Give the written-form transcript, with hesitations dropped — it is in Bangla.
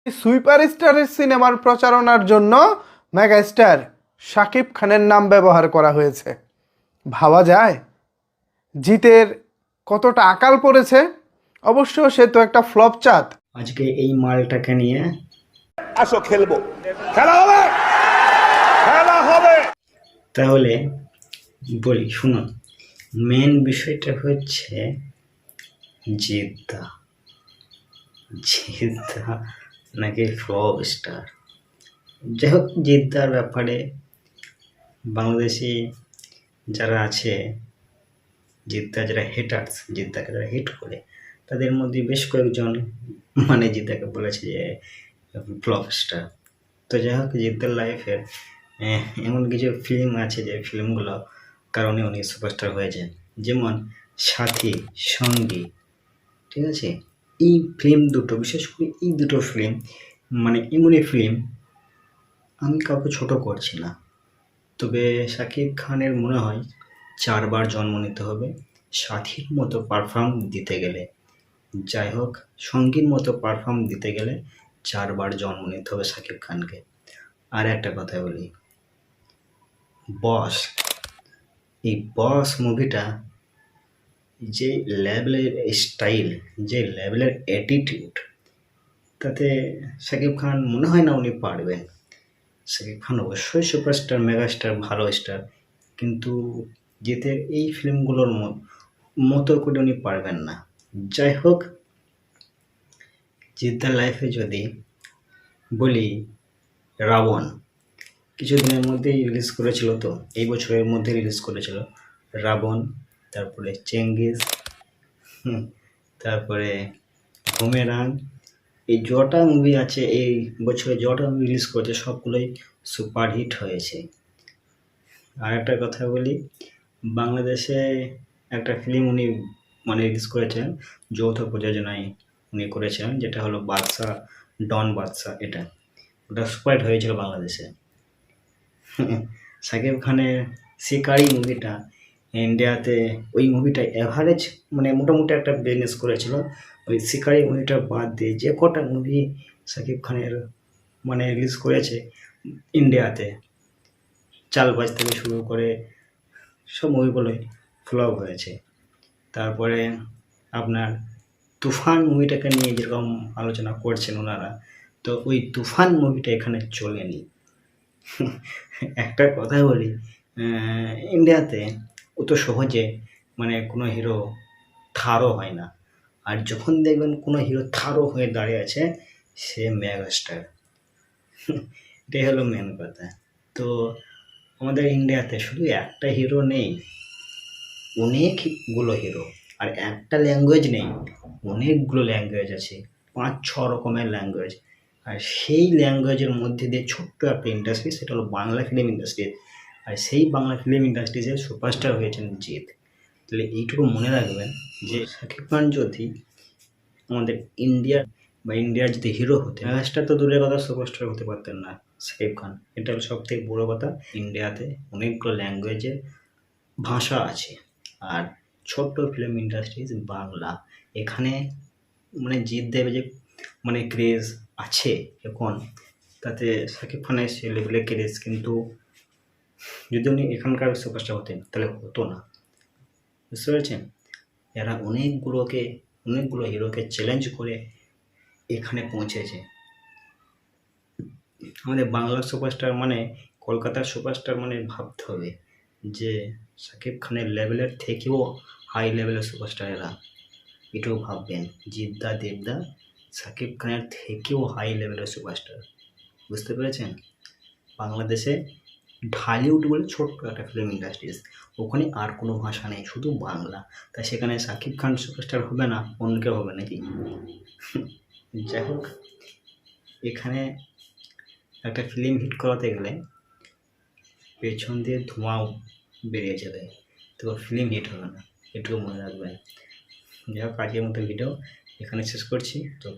সুপারস্টারের সিনেমার প্রচারণার জন্য মেগাস্টার শাকিব খানের নাম ব্যবহার করা হয়েছে। ভাবা যায় জিতের কতটা আকাল পড়েছে। অবশ্য সে তো একটা ফ্লপ চাঁদ। আজকে এই মালটাকে নিয়ে আসো খেলবো, খেলা হবে, খেলা হবে। তাহলে বলি শুনুন, মেন বিষয়টা হচ্ছে জিদ্দা জিদ্দা নাকি ফ্লপ স্টার। যাই হোক, জিদ্দার ব্যাপারে বাংলাদেশি যারা আছে, জিদ্দা যারা হেটার্স, জিদ্দাকে যারা হিট করে, তাদের মধ্যে বেশ কয়েকজন জিদ্দাকে বলেছে যে ফ্লপ স্টার। তো যাই হোক, জিদ্দার লাইফের এমন কিছু ফিল্ম আছে যে ফিল্মগুলো কারণে উনি সুপারস্টার হয়েছেন, যেমন সাথী, সঙ্গী, ঠিক আছে। এই ফিল্ম দুটো, বিশেষ করে এই দুটো ফিল্ম এমনই ফিল্ম, আমি কাউকে ছোট করছি না, তবে শাকিব খানের মনে হয় 4বার জন্ম নিতে হবে সাথীর মতো পারফর্ম দিতে গেলে। যাই হোক, সঙ্গীর মতো পারফর্ম দিতে গেলে 4বার জন্ম নিতে হবে শাকিব খানকে। আর একটা কথা বলি, বস, এই বস মুভিটা যে লেভেলের স্টাইল, যে লেভেলের অ্যাটিটিউড, তাতে শাকিব খান মনে হয় না উনি পারবেন। শাকিব খান অবশ্যই সুপারস্টার, মেগাস্টার, ভালো স্টার, কিন্তু জিতের এই ফিল্মগুলোর মতো করে উনি পারবেন না। যাই হোক, জিদ্দার লাইফে যদি বলি, রাবণ কিছুদিনের মধ্যেই রিলিজ করেছিল, তো এই বছরের মধ্যে রিলিজ করেছিল রাবণ, তারপরে চেঙ্গিস, তারপরে বুমেরাং। এই যটা মুভি আছে, এই বছরে যটা মুভি রিলিজ করেছে সবগুলোই সুপারহিট হয়েছে। আর একটা কথা বলি, বাংলাদেশে একটা ফিল্ম উনি রিলিজ করেছেন, যৌথ প্রযোজনায় উনি করেছেন, যেটা হলো বাদশা, ডন বাদশা। ওটা সুপারহিট হয়েছিল বাংলাদেশে। শাকিব খানের শিকারি মুভিটা ইন্ডিয়াতে, ওই মুভিটা অ্যাভারেজ মোটামুটি একটা বিজনেস করেছিল। ওই শিকারি মুভিটা বাদ দিয়ে যে কটা মুভি শাকিব খানের রিলিজ করেছে ইন্ডিয়াতে, চালবাজ থেকে শুরু করে সব মুভিগুলোই ফ্লপ হয়েছে। তারপরে আপনার তুফান মুভিটাকে নিয়ে যেরকম আলোচনা করছেন ওনারা, তো ওই তুফান মুভিটা এখানে চলেনি। একটা কথা বলি, ইন্ডিয়াতে অত সহজে কোনো হিরো থারও হয় না, আর যখন দেখবেন কোনো হিরো থারও হয়ে দাঁড়িয়ে আছে, সে মেগাস্টার। এটাই হলো মেন কথা। তো আমাদের ইন্ডিয়াতে শুধু একটা হিরো নেই, অনেকগুলো হিরো। আর একটা ল্যাঙ্গুয়েজ নেই, অনেকগুলো ল্যাঙ্গুয়েজ আছে, 5-6 রকমের ল্যাঙ্গুয়েজ। আর সেই ল্যাঙ্গুয়েজের মধ্যে দিয়ে ছোট্ট একটা ইন্ডাস্ট্রি, সেটা হলো বাংলা ফিল্ম ইন্ডাস্ট্রি। আর সেই বাংলা ফিল্ম ইন্ডাস্ট্রিতে সুপারস্টার হয়েছেন জিৎ। তাহলে এইটুকু মনে রাখবেন যে শাকিব খান যদি আমাদের ইন্ডিয়ার যদি হিরো হতে, মেগাস্টার তো দূরের কথা, সুপারস্টার হতে পারতেন না শাকিব খান। এটা হলো সব থেকে বড়ো কথা। ইন্ডিয়াতে অনেকগুলো ল্যাঙ্গুয়েজের ভাষা আছে, আর ছোট্ট ফিল্ম ইন্ডাস্ট্রিজ বাংলা, এখানে জিৎ দেবে যে ক্রেজ আছে এখন, তাতে শাকিব খানের সে লেভেলের ক্রেজ, কিন্তু যদি উনি এখানকার সুপারস্টার হতেন তাহলে হতো না। বুঝতে পেরেছেন? এরা অনেকগুলো হিরোকে চ্যালেঞ্জ করে এখানে পৌঁছেছে। আমাদের বাংলার সুপারস্টার কলকাতার সুপারস্টার ভাবতে হবে যে শাকিব খানের লেভেলের থেকেও হাই লেভেলের সুপারস্টার এরা। এটাও ভাববেন, জিদ্দা, দেবদা শাকিব খানের থেকেও হাই লেভেলের সুপারস্টার। বুঝতে পেরেছেন? বাংলাদেশে ঢালিউড বলে ছোট্ট একটা ফিল্ম ইন্ডাস্ট্রিজ, ওখানে আর কোনো ভাষা নেই, শুধু বাংলা। তাই সেখানে শাকিব খান সুপারস্টার হবে না, অন্য কেউ হবে নাকি? যাই হোক, এখানে একটা ফিল্ম হিট করাতে গেলে পেছন দিয়ে ধোঁয়াও বেরিয়ে যাবে, তো ফিল্ম হিট হবে না, এটুকু মনে রাখবেন। যাই হোক, আজকের মতো ভিডিও এখানে শেষ করছি। তো